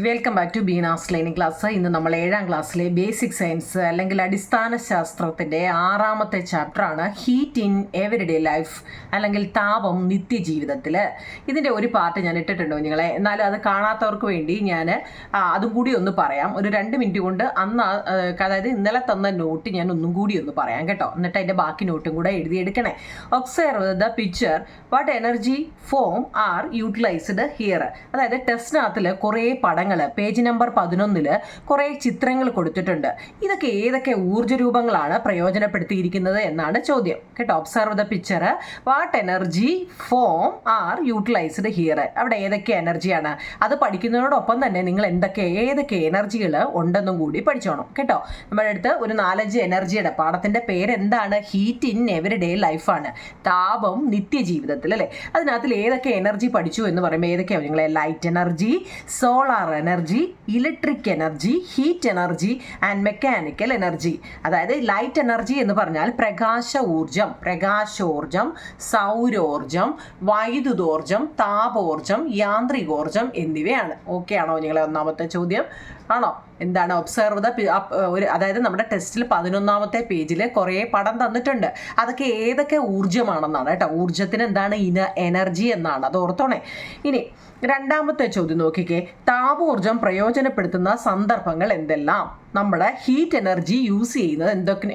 Welcome back to Beena's learning class. ഇന്ന് നമ്മൾ 7ാം ക്ലാസ്സിലെ ബേസിക് സയൻസ് അല്ലെങ്കിൽ അടിസ്ഥാന ശാസ്ത്രത്തിൻ്റെ 6ാമത്തെ ചാപ്റ്ററാണ് ഹീറ്റ് ഇൻ എവരിഡേ ലൈഫ് അല്ലെങ്കിൽ താപം നിത്യജീവിതത്തിൽ. ഇതിൻ്റെ ഒരു പാർട്ട് ഞാൻ ഇട്ടിട്ടുണ്ടോ നിങ്ങളെ, എന്നാലും അത് കാണാത്തവർക്ക് വേണ്ടി ഞാൻ അതും കൂടി ഒന്ന് പറയാം. ഒരു 2 മിനിറ്റ് കൊണ്ട് അതായത് ഇന്നലെ തന്ന നോട്ട് ഞാൻ ഒന്നും കൂടി ഒന്ന് പറയാം കേട്ടോ. എന്നിട്ട് അതിൻ്റെ ബാക്കി നോട്ടും കൂടെ എഴുതിയെടുക്കണേ. Observe the picture, what energy form are utilised here. അതായത് ടെസ്റ്റിനകത്തിൽ കുറേ പടങ്ങൾ പേജ് നമ്പർ 11 കുറേ ചിത്രങ്ങൾ കൊടുത്തിട്ടുണ്ട്. ഇതൊക്കെ ഏതൊക്കെ ഊർജ്ജ രൂപങ്ങളാണ് പ്രയോജനപ്പെടുത്തിയിരിക്കുന്നത് എന്നാണ് ചോദ്യം കേട്ടോ. Observe the picture, what energy form are utilised here. അവിടെ ഏതൊക്കെ എനർജിയാണ് അത് പഠിക്കുന്നതിനോടൊപ്പം തന്നെ നിങ്ങൾ ഏതൊക്കെ എനർജികൾ ഉണ്ടെന്നും കൂടി പഠിച്ചോണം കേട്ടോ. നമ്മുടെ അടുത്ത് ഒരു 4-5 എനർജിയുടെ പാഠത്തിന്റെ പേര് എന്താണ്? ഹീറ്റ് ഇൻ എവരിഡേ ലൈഫാണ്, താപം നിത്യജീവിതത്തിൽ അല്ലേ. അതിനകത്തിൽ ഏതൊക്കെ എനർജി പഠിച്ചു എന്ന് പറയുമ്പോൾ ഏതൊക്കെയാണ് നിങ്ങളെ? Light energy, solar energy, electric energy, heat energy and mechanical energy. അതായത് ലൈറ്റ് എനർജി എന്ന് പറഞ്ഞാൽ പ്രകാശോർജം, സൗരോർജം, വൈദ്യുതോർജം, താപോർജം, യാന്ത്രികോർജം എന്നിവയാണ്. ഓക്കെ ആണോ നിങ്ങളെ? ഒന്നാമത്തെ ചോദ്യം ആണോ? എന്താണ്? ഒബ്സർവ് ദ അതായത് നമ്മുടെ ടെസ്റ്റിൽ 11ാമത്തെ പേജിൽ കുറേ പടം തന്നിട്ടുണ്ട്. അതൊക്കെ ഏതൊക്കെ ഊർജ്ജമാണെന്നാണ് കേട്ടോ. ഊർജ്ജത്തിന് എന്താണ്? എനർജി എന്നാണ്, അത് ഓർത്തോണേ. ഇനി 2ാമത്തെ ചോദ്യം നോക്കിക്കേ. താപോർജം പ്രയോജനപ്പെടുത്തുന്ന സന്ദർഭങ്ങൾ എന്തെല്ലാം? നമ്മുടെ ഹീറ്റ് എനർജി യൂസ് ചെയ്യുന്നത്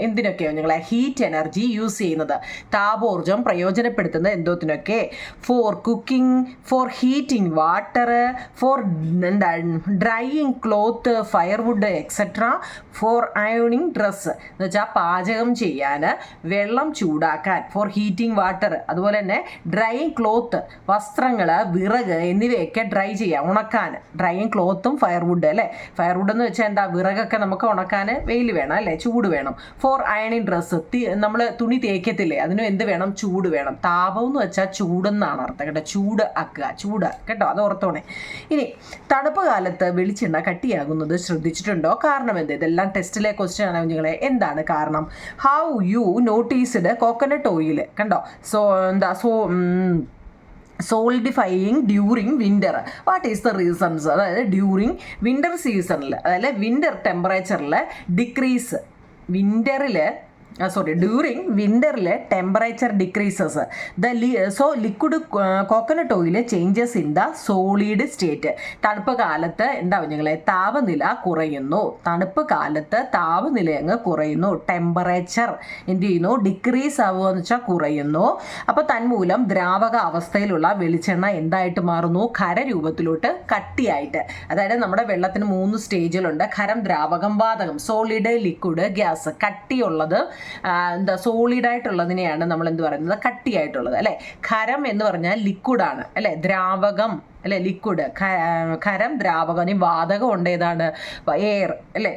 എന്തിനൊക്കെയാണ് നിങ്ങളെ? ഹീറ്റ് എനർജി യൂസ് ചെയ്യുന്നത്, താപോർജം പ്രയോജനപ്പെടുത്തുന്നത് എന്തോത്തിനൊക്കെ? For cooking, for heating water, for drying cloth, firewood etcetera, for അയണിങ് ഡ്രസ്സ്. എന്ന് വെച്ചാൽ പാചകം ചെയ്യാൻ, വെള്ളം ചൂടാക്കാൻ, ഫോർ ഹീറ്റിംഗ് വാട്ടർ, അതുപോലെ തന്നെ ഡ്രൈയിങ് ക്ലോത്ത് വസ്ത്രങ്ങൾ, വിറക് എന്നിവയൊക്കെ ഡ്രൈ ചെയ്യാം, ഉണക്കാൻ. ഡ്രൈയിങ് ക്ലോത്തും ഫയർവുഡ് അല്ലേ. ഫയർവുഡ് എന്ന് വെച്ചാൽ എന്താ? വിറകൊക്കെ നമുക്ക് ഉണക്കാൻ വെയിൽ വേണം അല്ലേ, ചൂട് വേണം. ഫോർ അയണിങ് ഡ്രസ്സ്, നമ്മൾ തുണി തേക്കത്തില്ലേ, അതിനും എന്ത് വേണം? ചൂട് വേണം. താപം എന്ന് വെച്ചാൽ ചൂടെന്നാണ് അർത്ഥം കേട്ടോ. ചൂട് കേട്ടോ, അത് ഓർത്തോണേ. ഇനി തണുപ്പ് കാലത്ത് വെളിച്ചെണ്ണ കട്ടിയാകുന്നത് ശ്രദ്ധിച്ചിട്ടുണ്ടോ? കാരണം എന്ത്? ഇതെല്ലാം ടെസ്റ്റിലെ ക്വസ്റ്റ്യൻ ആണ് നിങ്ങളെ. എന്താണ് കാരണം? How you noticed coconut oil കണ്ടോ? Solidifying during winter. What is the reasons? അതായത് ഡ്യൂറിങ് വിൻ്റർ സീസണിൽ, അതായത് വിൻ്റർ ടെമ്പറേച്ചറിൽ ഡിക്രീസ്, ഡ്യൂറിങ് വിൻ്ററിൽ temperature decreases so liquid coconut oil changes in the solid state. തണുപ്പ് കാലത്ത് എന്താവും നിങ്ങളെ? താപനില കുറയുന്നു. തണുപ്പ് കാലത്ത് താപനില അങ്ങ് കുറയുന്നു. ടെമ്പറേച്ചർ എന്ത് ചെയ്യുന്നു? ഡിക്രീസ് ആവുക എന്ന് വെച്ചാൽ കുറയുന്നു. അപ്പോൾ തന്മൂലം ദ്രാവക അവസ്ഥയിലുള്ള വെളിച്ചെണ്ണ എന്തായിട്ട് മാറുന്നു? ഖരരൂപത്തിലോട്ട് കട്ടിയായിട്ട്. അതായത് നമ്മുടെ വെള്ളത്തിന് 3 സ്റ്റേജിലുണ്ട്: ഖരം, ദ്രാവകം, വാതകം. Solid, liquid, gas. കട്ടിയുള്ളത് സോളിഡായിട്ടുള്ളതിനെയാണ് നമ്മൾ എന്ത് പറയുന്നത്? കട്ടിയായിട്ടുള്ളത് അല്ലേ. ഖരം എന്ന് പറഞ്ഞാൽ ലിക്വിഡാണ് അല്ലേ. ദ്രാവകം അല്ലെ, ലിക്വിഡ്. ഖരം, ദ്രാവകം. വാതകം ഉണ്ട്, ഏതാണ്? എയർ അല്ലേ.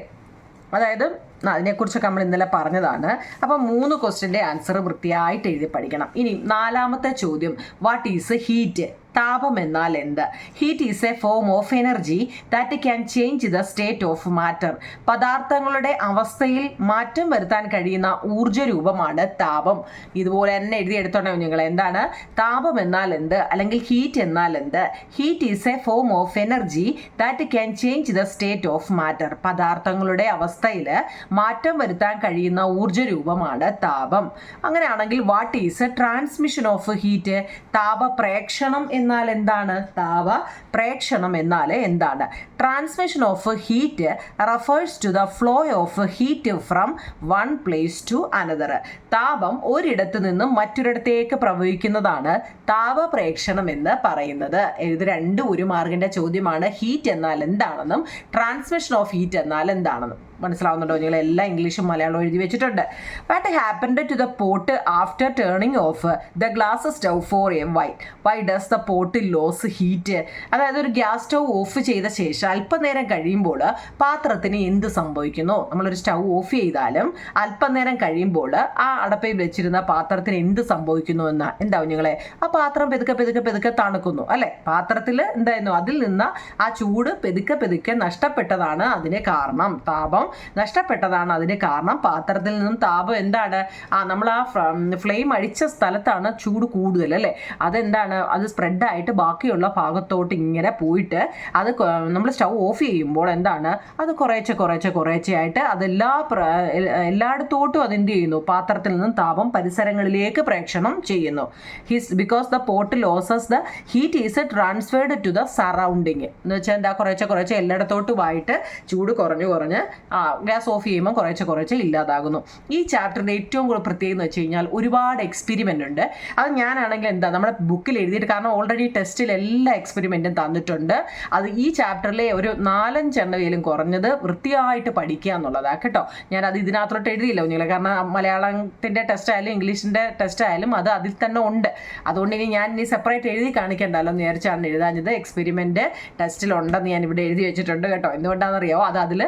അതായത് അതിനെക്കുറിച്ചൊക്കെ നമ്മൾ ഇന്നലെ പറഞ്ഞതാണ്. അപ്പം 3 ക്വസ്റ്റ്യൻ്റെ ആൻസർ വൃത്തിയായിട്ട് എഴുതി പഠിക്കണം. ഇനി 4ാമത്തെ ചോദ്യം, വാട്ട് ഈസ് ഹീറ്റ്? താപം എന്നാൽ എന്ത്? Heat is a form of energy that can change the state of matter. പദാർത്ഥങ്ങളുടെ അവസ്ഥയിൽ മാറ്റം വരുത്താൻ കഴിയുന്ന ഊർജ്ജ രൂപമാണ് താപം. ഇതുപോലെ തന്നെ എഴുതിയെടുത്തോണം നിങ്ങൾ. എന്താണ് താപം എന്നാൽ എന്ത്? അല്ലെങ്കിൽ ഹീറ്റ് എന്നാൽ എന്ത്? Heat is a form of energy that can change the state of matter. പദാർത്ഥങ്ങളുടെ അവസ്ഥയിൽ മാറ്റം വരുത്താൻ കഴിയുന്ന ഊർജ്ജ രൂപമാണ് താപം. അങ്ങനെയാണെങ്കിൽ what is transmission of heat? താപപ്രേക്ഷണം എന്നാൽ എന്താണ്? താപ പ്രേക്ഷണം എന്നാൽ എന്താണ്? Transmission of heat refers to the flow of heat from one place to another. താപം ഒരിടത്ത് നിന്നും മറ്റൊരിടത്തേക്ക് പ്രവഹിക്കുന്നതാണ് താപപ്രേക്ഷണം എന്ന് പറയുന്നത്. ഇത് 2 1 മാർക്കിന്റെ ചോദ്യമാണ്. ഹീറ്റ് എന്നാൽ എന്താണെന്നും ട്രാൻസ്മിഷൻ ഓഫ് ഹീറ്റ് എന്നാൽ എന്താണെന്നും മനസ്സിലാവുന്നുണ്ടോ? നിങ്ങൾ എല്ലാം ഇംഗ്ലീഷും മലയാളവും എഴുതി വെച്ചിട്ടുണ്ട്. What happened to the pot after turning off the glass stove for a why does the pot lose heat? അതായത് ഒരു ഗ്യാസ് സ്റ്റവ് ഓഫ് ചെയ്ത ശേഷം അല്പനേരം കഴിയുമ്പോൾ പാത്രത്തിന് എന്ത് സംഭവിക്കുന്നു? നമ്മളൊരു സ്റ്റവ് ഓഫ് ചെയ്താലും അല്പനേരം കഴിയുമ്പോൾ ആ അടപ്പയിൽ വെച്ചിരുന്ന പാത്രത്തിന് എന്ത് സംഭവിക്കുന്നു എന്ന് എന്താവും നിങ്ങളെ? ആ പാത്രം പെതുക്കെ തണുക്കുന്നു അല്ലെ. പാത്രത്തിൽ എന്തായിരുന്നു? അതിൽ നിന്ന് ആ ചൂട് പെതുക്കെ നഷ്ടപ്പെട്ടതാണ് അതിന് കാരണം. താപം നഷ്ടപ്പെട്ട നഷ്ടപ്പെട്ടതാണ് അതിന് കാരണം. പാത്രത്തിൽ നിന്നും താപം എന്താണ്, നമ്മൾ ആ ഫ്ലെയിം അടിച്ച സ്ഥലത്താണ് ചൂട് കൂടുതൽ അല്ലേ, അതെന്താണ്, അത് സ്പ്രെഡായിട്ട് ബാക്കിയുള്ള ഭാഗത്തോട്ട് ഇങ്ങനെ പോയിട്ട് അത് നമ്മൾ സ്റ്റൗ ഓഫ് ചെയ്യുമ്പോൾ എന്താണ്, അത് കുറേശ്ശെ ആയിട്ട് എല്ലായിടത്തോട്ടും അതെന്ത് ചെയ്യുന്നു, പാത്രത്തിൽ നിന്നും താപം പരിസരങ്ങളിലേക്ക് പ്രേക്ഷണം ചെയ്യുന്നു. Because the pot loses the heat is transferred to the surrounding എന്ന് വെച്ചാൽ എന്താ, കുറേശ്ശെ എല്ലായിടത്തോട്ടുമായിട്ട് ചൂട് കുറഞ്ഞ് ഗ്യാസ് ഓഫ് ചെയ്യുമ്പോൾ കുറേശ്ശെ ഇല്ലാതാകുന്നു. ഈ ചാപ്റ്ററിൻ്റെ ഏറ്റവും കൂടുതൽ പ്രത്യേകത എന്ന് വെച്ച് കഴിഞ്ഞാൽ ഒരുപാട് എക്സ്പെരിമെൻ്റ് ഉണ്ട്. അത് ഞാനാണെങ്കിൽ എന്താ നമ്മുടെ ബുക്കിൽ എഴുതിയിട്ട്, കാരണം ഓൾറെഡി ടെസ്റ്റിൽ എല്ലാ എക്സ്പെരിമെൻറ്റും തന്നിട്ടുണ്ട്. അത് ഈ ചാപ്റ്ററിലെ ഒരു 4-5 എണ്ണമെങ്കിലും കുറഞ്ഞത് വൃത്തിയായിട്ട് പഠിക്കുക എന്നുള്ളതാണ് കേട്ടോ. ഞാനത് ഇതിനകത്തോട്ട് എഴുതിയില്ല കുഞ്ഞുങ്ങളെ, കാരണം മലയാളത്തിൻ്റെ ടെസ്റ്റ് ആയാലും ഇംഗ്ലീഷിൻ്റെ ടെസ്റ്റ് ആയാലും അത് അതിൽ തന്നെ ഉണ്ട്. അതുകൊണ്ട് ഞാൻ സെപ്പറേറ്റ് എഴുതി കാണിക്കണ്ടല്ലോ എന്ന് വിചാരിച്ചാണ് എഴുതാഞ്ഞത്. എക്സ്പെരിമെൻ്റ് ടെസ്റ്റിലുണ്ടെന്ന് ഞാൻ ഇവിടെ എഴുതി വെച്ചിട്ടുണ്ട് കേട്ടോ. എന്തുകൊണ്ടാണെന്നറിയോ, അത് അതിൽ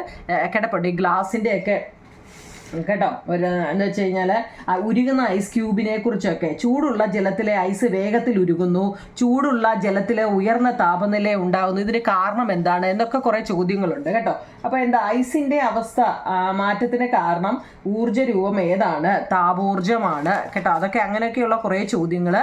കിടപ്പുണ്ട്. ഈ ഗ്ലാസിൻ്റെയൊക്കെ കേട്ടോ, എന്ന് വെച്ച് കഴിഞ്ഞാൽ ഉരുകുന്ന ഐസ് ക്യൂബിനെ കുറിച്ചൊക്കെ. ചൂടുള്ള ജലത്തിലെ ഐസ് വേഗത്തിൽ ഉരുകുന്നു, ചൂടുള്ള ജലത്തിലെ ഉയർന്ന താപനില ഉണ്ടാകുന്നു, ഇതിന് കാരണം എന്താണ് എന്നൊക്കെ കുറേ ചോദ്യങ്ങളുണ്ട് കേട്ടോ. അപ്പോൾ എന്താ, ഐസിൻ്റെ അവസ്ഥ മാറ്റത്തിന് കാരണം ഊർജ്ജരൂപം ഏതാണ്, താപോർജ്ജമാണ് കേട്ടോ. അതൊക്കെ അങ്ങനെയൊക്കെയുള്ള കുറേ ചോദ്യങ്ങൾ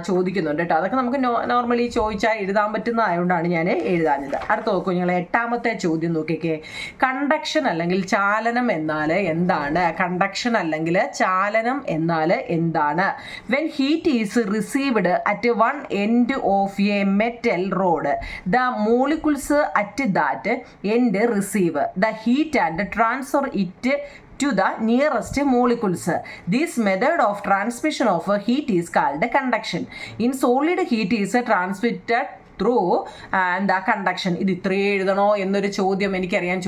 ചോദിക്കുന്നുണ്ട് കേട്ടോ. അതൊക്കെ നമുക്ക് നോർമലി ചോദിച്ചാൽ എഴുതാൻ പറ്റുന്നതായതുകൊണ്ടാണ് ഞാൻ എഴുതാഞ്ഞത്. അടുത്ത നോക്കൂ നിങ്ങൾ, 8ാമത്തെ ചോദ്യം നോക്കിക്കേ. കണ്ടക്ഷൻ അല്ലെങ്കിൽ ചാലനം എന്നാൽ എന്താണ്? കണ്ടക്ഷൻ അല്ലെങ്കിൽ ചാലനം എന്നാൽ എന്താണ്? When heat is received at one end of A metal road, the molecules at that end receive the heat and transfer it to the nearest molecules. This method of transmission of heat is called conduction. In solid, heat is transmitted through എന്താ conduction. ഇത് ഇത്രയും എഴുതണോ എന്നൊരു ചോദ്യം എനിക്കറിയാൻ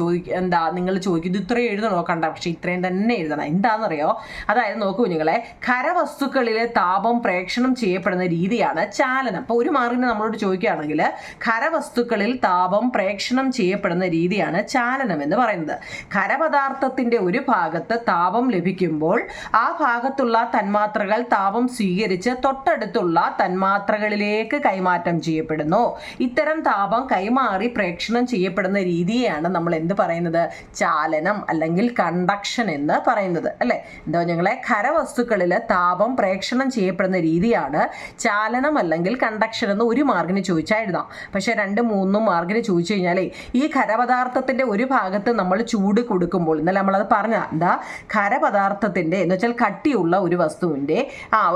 നിങ്ങൾ ചോദിക്കും, ഇത് ഇത്രയും എഴുതണോ കണ്ടക്ഷൻ? ഇത്രയും തന്നെ എഴുതണം. എന്താണെന്നറിയോ, അതായത് നോക്കൂ കുഞ്ഞുങ്ങളെ, ഖരവസ്തുക്കളിലെ താപം പ്രേക്ഷണം ചെയ്യപ്പെടുന്ന രീതിയാണ് ചാലനം. അപ്പോൾ ഒരു മാർക്കിന് നമ്മളോട് ചോദിക്കുകയാണെങ്കിൽ ഖരവസ്തുക്കളിൽ താപം പ്രേക്ഷണം ചെയ്യപ്പെടുന്ന രീതിയാണ് ചാലനം എന്ന് പറയുന്നത്. ഖരപദാർത്ഥത്തിൻ്റെ ഒരു ഭാഗത്ത് താപം ലഭിക്കുമ്പോൾ ആ ഭാഗത്തുള്ള തന്മാത്രകൾ താപം സ്വീകരിച്ച് തൊട്ടടുത്തുള്ള തന്മാത്രകളിലേക്ക് കൈമാറ്റം ചെയ്യപ്പെടുന്നു. ഇത്തരം താപം കൈമാറി പ്രേക്ഷണം ചെയ്യപ്പെടുന്ന രീതിയാണ് നമ്മൾ എന്ത് പറയുന്നത്, ചാലനം അല്ലെങ്കിൽ കണ്ടക്ഷൻ എന്ന് പറയുന്നത് അല്ലേ. എന്താ ഞങ്ങളെ, ഖരവസ്തുക്കളിൽ താപം പ്രേക്ഷണം ചെയ്യപ്പെടുന്ന രീതിയാണ് ചാലനം അല്ലെങ്കിൽ കണ്ടക്ഷൻ എന്ന് ഒരു മാർക്കിന് ചോദിച്ചാൽ എഴുതാം. പക്ഷെ 2-3 മാർക്കിന് ചോദിച്ചു കഴിഞ്ഞാലേ, ഈ ഖരപദാർത്ഥത്തിന്റെ ഒരു ഭാഗത്ത് നമ്മൾ ചൂട് കൊടുക്കുമ്പോൾ, ഇന്നലെ നമ്മളത് പറഞ്ഞ എന്താ, ഖരപദാർത്ഥത്തിന്റെ എന്ന് വെച്ചാൽ കട്ടിയുള്ള ഒരു വസ്തുവിന്റെ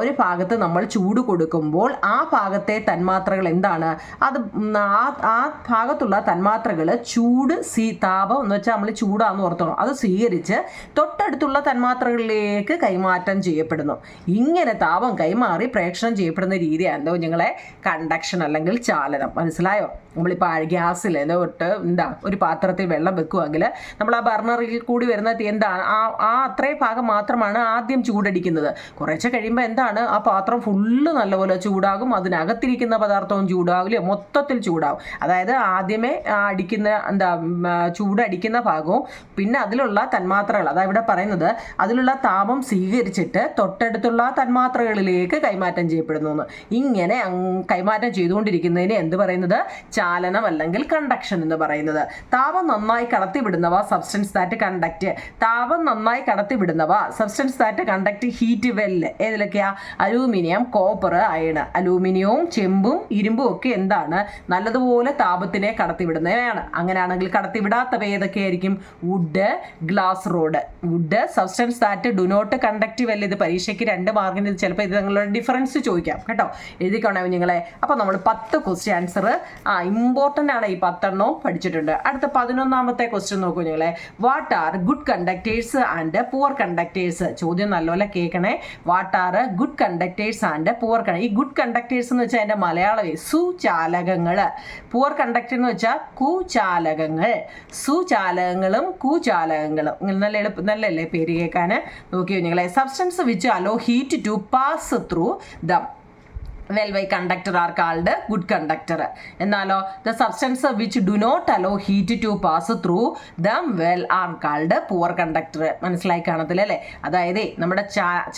ഒരു ഭാഗത്ത് നമ്മൾ ചൂട് കൊടുക്കുമ്പോൾ ആ ഭാഗത്തെ തന്മാത്രകൾ എന്താണ്, അത് ആ ഭാഗത്തുള്ള തന്മാത്രകൾ ചൂട് താപം എന്ന് വെച്ചാൽ നമ്മൾ ചൂടാന്ന് ഓർത്തണം, അത് സ്വീകരിച്ച് തൊട്ടടുത്തുള്ള തന്മാത്രകളിലേക്ക് കൈമാറ്റം ചെയ്യപ്പെടുന്നു. ഇങ്ങനെ താപം കൈമാറി പ്രേക്ഷണം ചെയ്യപ്പെടുന്ന രീതിയാണ് എന്തോ ഞങ്ങളെ കണ്ടക്ഷൻ അല്ലെങ്കിൽ ചാലനം. മനസ്സിലായോ? നമ്മളിപ്പോൾ ഗ്യാസിൽ തൊട്ട് ഒരു പാത്രത്തിൽ വെള്ളം വെക്കുമെങ്കിൽ നമ്മൾ ആ ബർണറിൽ കൂടി വരുന്ന എന്താണ്, അത്രയും ഭാഗം മാത്രമാണ് ആദ്യം ചൂടടിക്കുന്നത്. കുറേശ്ശെ കഴിയുമ്പോൾ എന്താണ്, ആ പാത്രം ഫുള്ള് നല്ലപോലെ ചൂടാകും, അതിനകത്തിരിക്കുന്ന പദാർത്ഥവും ചൂടാകില്ല, മൊത്തത്തിൽ ചൂടാവും. അതായത് ആദ്യമേ ചൂടടിക്കുന്ന ഭാഗവും പിന്നെ അതിലുള്ള തന്മാത്രകൾ, അതാ ഇവിടെ പറയുന്നത്, അതിലുള്ള താപം സ്വീകരിച്ചിട്ട് തൊട്ടടുത്തുള്ള തന്മാത്രകളിലേക്ക് കൈമാറ്റം ചെയ്യപ്പെടുന്നു. ഇങ്ങനെ കൈമാറ്റം ചെയ്തുകൊണ്ടിരിക്കുന്നതിന് എന്ത് പറയുന്നത്, ചാലനം അല്ലെങ്കിൽ കണ്ടക്ഷൻ എന്ന് പറയുന്നത്. താപം നന്നായി കടത്തിവിടുന്നവ സബ്സ്റ്റൻസ് ദാറ്റ് കണ്ടക്ട്. താപം നന്നായി കടത്തിവിടുന്നവ substance that conduct heat well. ഏതിലൊക്കെയാ? Aluminium, copper, iron. അലൂമിനിയവും ചെമ്പും ഇരുമ്പും ഒക്കെ എന്താണ്, നല്ലതുപോലെ താപത്തിനെ കടത്തിവിടുന്നവയാണ്. അങ്ങനെയാണെങ്കിൽ കടത്തിവിടാത്തവ ഏതൊക്കെയായിരിക്കും? Wood, glass rod. Wood substance that do not conduct well. ഇത് പരീക്ഷയ്ക്ക് 2 മാർക്കിന് ചിലപ്പോൾ ഇത് നിങ്ങളുടെ ഡിഫറൻസ് ചോദിക്കാം കേട്ടോ, എഴുതിക്കോണേ കുഞ്ഞുങ്ങളെ. അപ്പോൾ നമ്മൾ 10 ക്വസ്റ്റ്യൻ ആൻസർ ഇമ്പോർട്ടൻ്റ് ആണ്, ഈ 10 എണ്ണവും പഠിച്ചിട്ടുണ്ട്. അടുത്ത 11ാമത്തെ ക്വസ്റ്റ്യൻ നോക്കൂ കുഞ്ഞുങ്ങളെ. What are good conductors and poor conductors? ചോദ്യം നല്ലപോലെ കേൾക്കണേ. What are good conductors and poor ഈ ഗുഡ് കണ്ടക്ടേഴ്സ് എന്ന് വെച്ചാൽ അതിൻ്റെ മലയാളമേ സുചാലകങ്ങൾ. പുവർ കണ്ടക്ടർ എന്ന് വെച്ചാൽ കുചാലകങ്ങൾ. സുചാലകങ്ങളും കുചാലകങ്ങളും. നല്ലല്ലേ പേര് കേൾക്കാൻ? നോക്കിയോ നിങ്ങളെ. Substance which allow heat to pass through them. by conductor are called good conductor. എന്നാലോ the substance which do not allow heat to pass through them well are called poor conductor. മനസ്സിലായി കാണത്തില്ല അല്ലേ? അതായത് നമ്മുടെ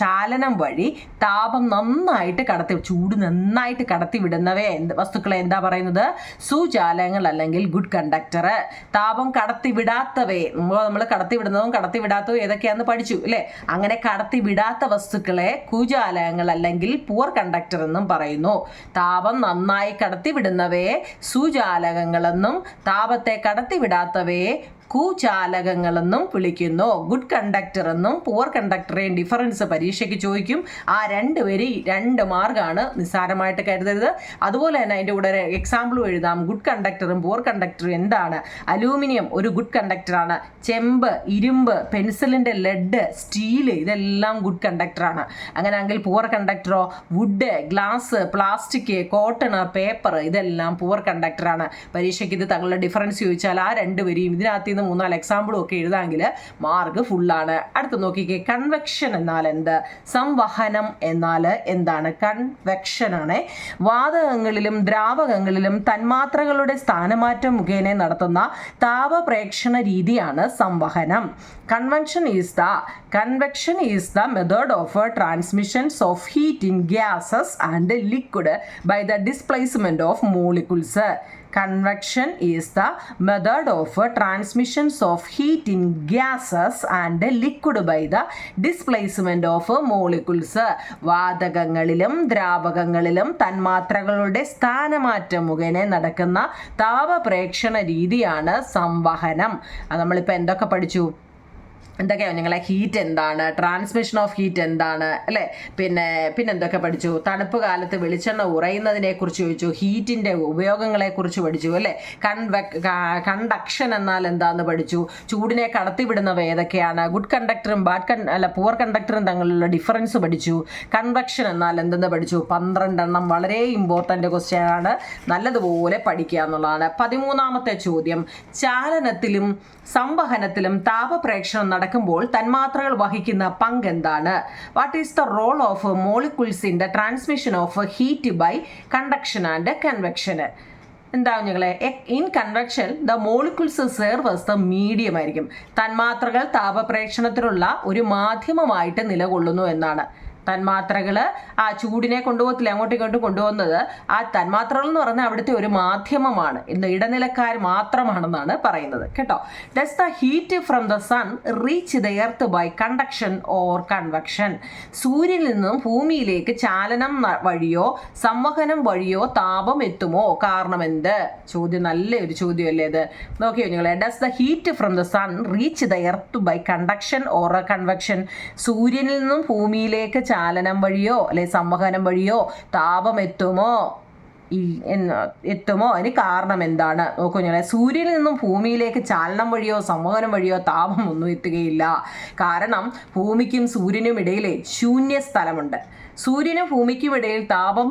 ചാലനം വഴി താപം നന്നായിട്ട് ചൂട് നന്നായിട്ട് കടത്തി വിടുന്നവയെ വസ്തുക്കളെ എന്താ പറയുന്നത്? സുചാലകങ്ങൾ അല്ലെങ്കിൽ ഗുഡ് കണ്ടക്ടർ. താപം കടത്തി വിടാത്തവയെ നമ്മൾ കടത്തി വിടുന്നതും കടത്തി വിടാത്തതും ഏതൊക്കെയാണെന്ന് പഠിച്ചു അല്ലേ? അങ്ങനെ കടത്തി വിടാത്ത വസ്തുക്കളെ കുചാലകങ്ങൾ അല്ലെങ്കിൽ പുവർ കണ്ടക്ടർ എന്നും പറയുന്നു. താപം നന്നായി കടത്തിവിടുന്നവയെ സുചാലകങ്ങളെന്നും താപത്തെ കടത്തിവിടാത്തവയെ കുചാലകങ്ങളെന്നും വിളിക്കുന്നു. ഗുഡ് കണ്ടക്ടർ എന്നും പുവർ കണ്ടക്ടറേയും ഡിഫറൻസ് പരീക്ഷയ്ക്ക് ചോദിക്കും. ആ രണ്ട് മാർക്കാണ്, നിസ്സാരമായിട്ട് കരുതരുത്. അതുപോലെ തന്നെ അതിൻ്റെ കൂടെ എക്സാമ്പിളും എഴുതാം. ഗുഡ് കണ്ടക്ടറും പുവർ കണ്ടക്ടറും എന്താണ്? അലൂമിനിയം ഒരു ഗുഡ് കണ്ടക്ടറാണ്. ചെമ്പ്, ഇരുമ്പ്, പെൻസിലിൻ്റെ ലെഡ്, സ്റ്റീല് ഇതെല്ലാം ഗുഡ് കണ്ടക്ടറാണ്. അങ്ങനെയാണെങ്കിൽ പുവർ കണ്ടക്ടറോ? Wood, glass, plastic, cotton, paper ഇതെല്ലാം പുവർ കണ്ടക്ടറാണ്. പരീക്ഷയ്ക്ക് ഇത് തങ്ങളുടെ ഡിഫറൻസ് ചോദിച്ചാൽ ആ രണ്ടുപേരെയും ഇതിനകത്ത് 3-4 എക്സാമ്പിളും ഒക്കെ എഴുതാമെങ്കിൽ മാർക്ക് ഫുള്ളാണ്. അടുത്ത് നോക്കിക്കേ, കൺവെക്ഷൻ എന്നാൽ എന്ത്? സംവഹനം എന്നാൽ എന്താണ്? കൺവെക്ഷൻ ആണ് വാതകങ്ങളിലും ദ്രാവകങ്ങളിലും തന്മാത്രകളുടെ സ്ഥാനമാറ്റം മുഖേന നടത്തുന്ന താപപ്രേക്ഷണ രീതിയാണ് സംവഹനം. Convection is the method of transmissions of heat in gases and liquid by the displacement of molecules. Convection is the method of transmissions of heat in gases and liquid by the displacement of molecules. വാതകങ്ങളിലും ദ്രാവകങ്ങളിലും തന്മാത്രകളുടെ സ്ഥാനമാറ്റം മുഖേന നടക്കുന്ന താപപ്രേക്ഷണ രീതിയാണ് സംവഹനം. നമ്മളിപ്പോൾ എന്തൊക്കെ പഠിച്ചു? എന്തൊക്കെയാണ് നിങ്ങളെ? Heat എന്താണ്? ട്രാൻസ്മിഷൻ ഓഫ് ഹീറ്റ് എന്താണ് അല്ലേ? പിന്നെ എന്തൊക്കെ പഠിച്ചു? തണുപ്പ് കാലത്ത് വെളിച്ചെണ്ണ ഉറയുന്നതിനെ കുറിച്ച് ചോദിച്ചു. ഹീറ്റിൻ്റെ ഉപയോഗങ്ങളെക്കുറിച്ച് പഠിച്ചു അല്ലേ? കണ്ടക്ഷൻ എന്നാൽ എന്താണെന്ന് പഠിച്ചു. ചൂടിനെ കടത്തിവിടുന്നവ ഏതൊക്കെയാണ്? ഗുഡ് കണ്ടക്ടറും പുവർ കണ്ടക്ടറും തമ്മിലുള്ള ഡിഫറൻസ് പഠിച്ചു. കൺവെക്ഷൻ എന്നാൽ എന്തെന്ന് പഠിച്ചു. 12 എണ്ണം വളരെ ഇമ്പോർട്ടൻ്റ് ക്വസ്റ്റ്യൻ ആണ്, നല്ലതുപോലെ പഠിക്കുക എന്നുള്ളതാണ്. 13ാമത്തെ ചോദ്യം, ചാലനത്തിലും സംവഹനത്തിലും താപപ്രേക്ഷണം നടക്കുമ്പോൾ തന്മാത്രകൾ വഹിക്കുന്ന പങ്ക് എന്താണ്? What is the role of molecules in the transmission of heat by conduction and convection? എന്താവും ഞങ്ങളെ? In convection the molecules serve as the medium ആയിരിക്കും. തന്മാത്രകൾ താപപ്രേക്ഷണത്തിനുള്ള ഒരു മാധ്യമമായിട്ട് നിലകൊള്ളുന്നു എന്നാണ്. തന്മാത്രകൾ ആ ചൂടിനെ കൊണ്ടുപോകത്തില്ല, അങ്ങോട്ടും ഇങ്ങോട്ടും കൊണ്ടുപോകുന്നത് ആ തന്മാത്രകൾ എന്ന് പറഞ്ഞാൽ അവിടുത്തെ ഒരു മാധ്യമമാണ്, ഇടനിലക്കാർ മാത്രമാണെന്നാണ് പറയുന്നത് കേട്ടോ. Does the heat from the sun reach the earth by conduction or convection? സൂര്യനിൽ നിന്നും ഭൂമിയിലേക്ക് ചാലനം വഴിയോ സംവഹനം വഴിയോ താപം എത്തുമോ? കാരണം എന്ത്? ചോദ്യം നല്ലൊരു ചോദ്യമല്ലേ ഇത്? നോക്കിയോ നിങ്ങളെ, does the heat from the sun reach the earth by conduction or convection? സൂര്യനിൽ നിന്നും ഭൂമിയിലേക്ക് ചാലനം വഴിയോ അല്ലെ സംവഹനം വഴിയോ താപം എത്തുമോ? അതിന് കാരണം എന്താണ്? നോക്കൂ ഞങ്ങളെ, സൂര്യനിൽ നിന്നും ഭൂമിയിലേക്ക് ചാലനം വഴിയോ സംവഹനം വഴിയോ താപം ഒന്നും എത്തുകയില്ല. കാരണം ഭൂമിക്കും സൂര്യനും ഇടയിലെ ശൂന്യ സ്ഥലമുണ്ട്. സൂര്യനും ഭൂമിക്കും ഇടയിൽ താപം